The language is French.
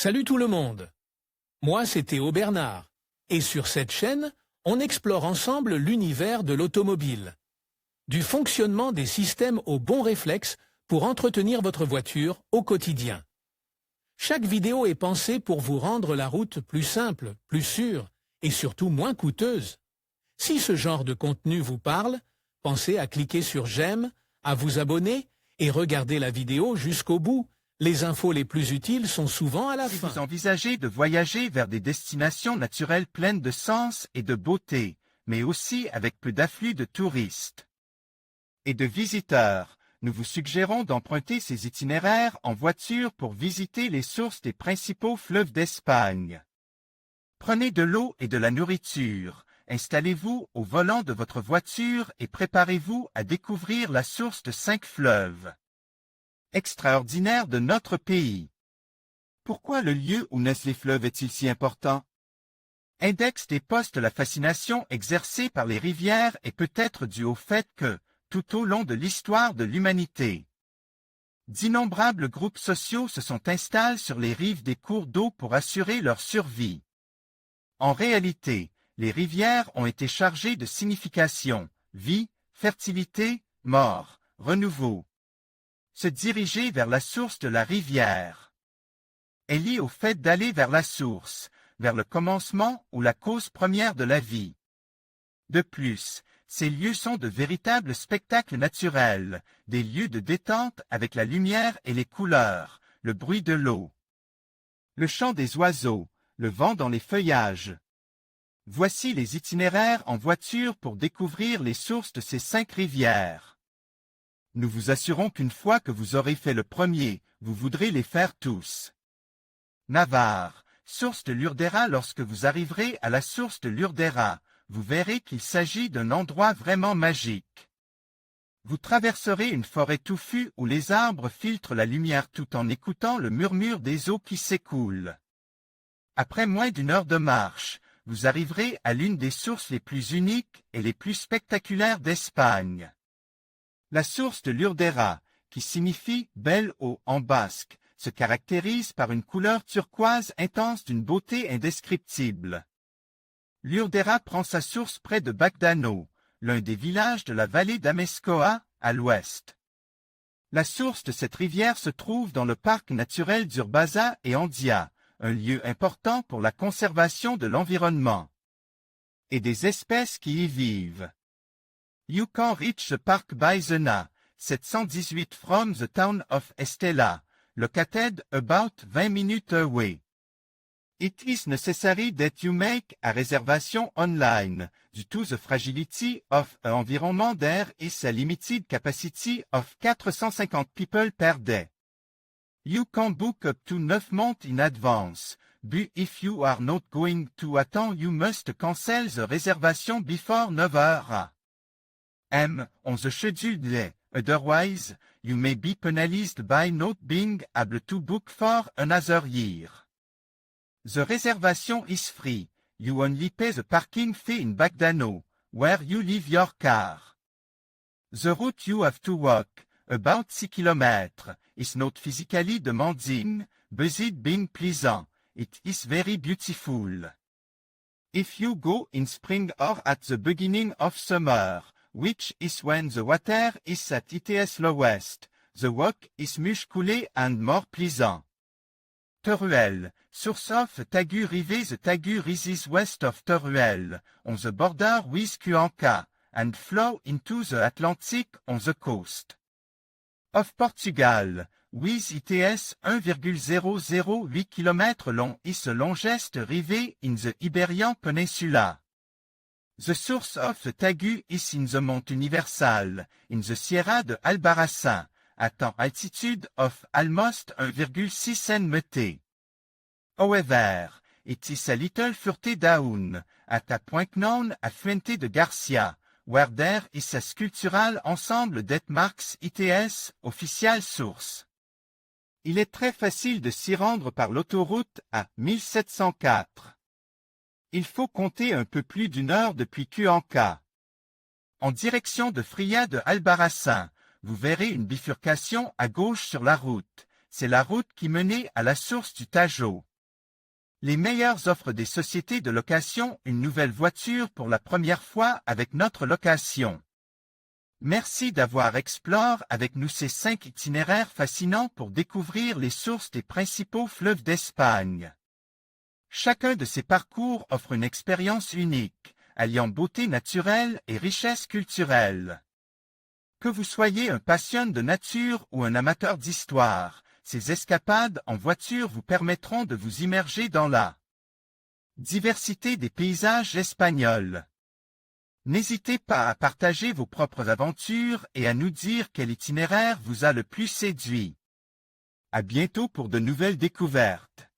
Salut tout le monde. Moi, c'est Théo Bernard. Et sur cette chaîne, on explore ensemble l'univers de l'automobile. Du fonctionnement des systèmes aux bons réflexes pour entretenir votre voiture au quotidien. Chaque vidéo est pensée pour vous rendre la route plus simple, plus sûre et surtout moins coûteuse. Si ce genre de contenu vous parle, pensez à cliquer sur j'aime, à vous abonner et regarder la vidéo jusqu'au bout. Les infos les plus utiles sont souvent à la fin. Si vous envisagez de voyager vers des destinations naturelles pleines de sens et de beauté, mais aussi avec peu d'afflux de touristes et de visiteurs, nous vous suggérons d'emprunter ces itinéraires en voiture pour visiter les sources des principaux fleuves d'Espagne. Prenez de l'eau et de la nourriture, installez-vous au volant de votre voiture et préparez-vous à découvrir la source de 5 fleuves extraordinaires de notre pays. Pourquoi le lieu où naissent les fleuves est-il si important? Index déposte la fascination exercée par les rivières est peut-être due au fait que, tout au long de l'histoire de l'humanité, d'innombrables groupes sociaux se sont installés sur les rives des cours d'eau pour assurer leur survie. En réalité, les rivières ont été chargées de signification, vie, fertilité, mort, renouveau. Se diriger vers la source de la rivière est lié au fait d'aller vers la source, vers le commencement ou la cause première de la vie. De plus, ces lieux sont de véritables spectacles naturels, des lieux de détente avec la lumière et les couleurs, le bruit de l'eau, le chant des oiseaux, le vent dans les feuillages. Voici les itinéraires en voiture pour découvrir les sources de ces 5 rivières. Nous vous assurons qu'une fois que vous aurez fait le premier, vous voudrez les faire tous. Navarre, source de l'Urdera. Lorsque vous arriverez à la source de l'Urdera, vous verrez qu'il s'agit d'un endroit vraiment magique. Vous traverserez une forêt touffue où les arbres filtrent la lumière tout en écoutant le murmure des eaux qui s'écoulent. Après moins d'une heure de marche, vous arriverez à l'une des sources les plus uniques et les plus spectaculaires d'Espagne. La source de l'Urdera, qui signifie « belle eau » en basque, se caractérise par une couleur turquoise intense d'une beauté indescriptible. L'Urdera prend sa source près de Bagdano, l'un des villages de la vallée d'Amezcoa, à l'ouest. La source de cette rivière se trouve dans le parc naturel d'Urbaza et Andia, un lieu important pour la conservation de l'environnement et des espèces qui y vivent. You can reach the park by the Na, 718 from the town of Estella, located about 20 minutes away. It is necessary that you make a reservation online, due to the fragility of an environment. There is a limited capacity of 450 people per day. You can book up to 9 months in advance, but if you are not going to attend you must cancel the reservation before 9 am on the scheduled day, otherwise, you may be penalized by not being able to book for another year. The reservation is free, you only pay the parking fee in Bagdano, where you leave your car. The route you have to walk, about 6 kilometers, is not physically demanding, but it being pleasant, it is very beautiful. If you go in spring or at the beginning of summer, which is when the water is at its lowest, the walk is much cooler and more pleasant. Teruel, source of Tagu River. The Tagu rises west of Teruel, on the border with Cuenca, and flow into the Atlantic on the coast of Portugal, with its 1,008 km long is the longest river in the Iberian Peninsula. The source of the Tagu is in the Mont Universal, in the Sierra de Albarracin, at an altitude of almost 1,6 m. However, it is a little further down, at a point known as Fuente de Garcia, where there is a sculptural ensemble that marks its official source. Il est très facile de s'y rendre par l'autoroute à 1704. Il faut compter un peu plus d'une heure depuis Cuenca. En direction de Fria de Albarracin, vous verrez une bifurcation à gauche sur la route. C'est la route qui menait à la source du Tajo. Les meilleures offres des sociétés de location, une nouvelle voiture pour la première fois avec notre location. Merci d'avoir exploré avec nous ces 5 itinéraires fascinants pour découvrir les sources des principaux fleuves d'Espagne. Chacun de ces parcours offre une expérience unique, alliant beauté naturelle et richesse culturelle. Que vous soyez un passionné de nature ou un amateur d'histoire, ces escapades en voiture vous permettront de vous immerger dans la diversité des paysages espagnols. N'hésitez pas à partager vos propres aventures et à nous dire quel itinéraire vous a le plus séduit. À bientôt pour de nouvelles découvertes.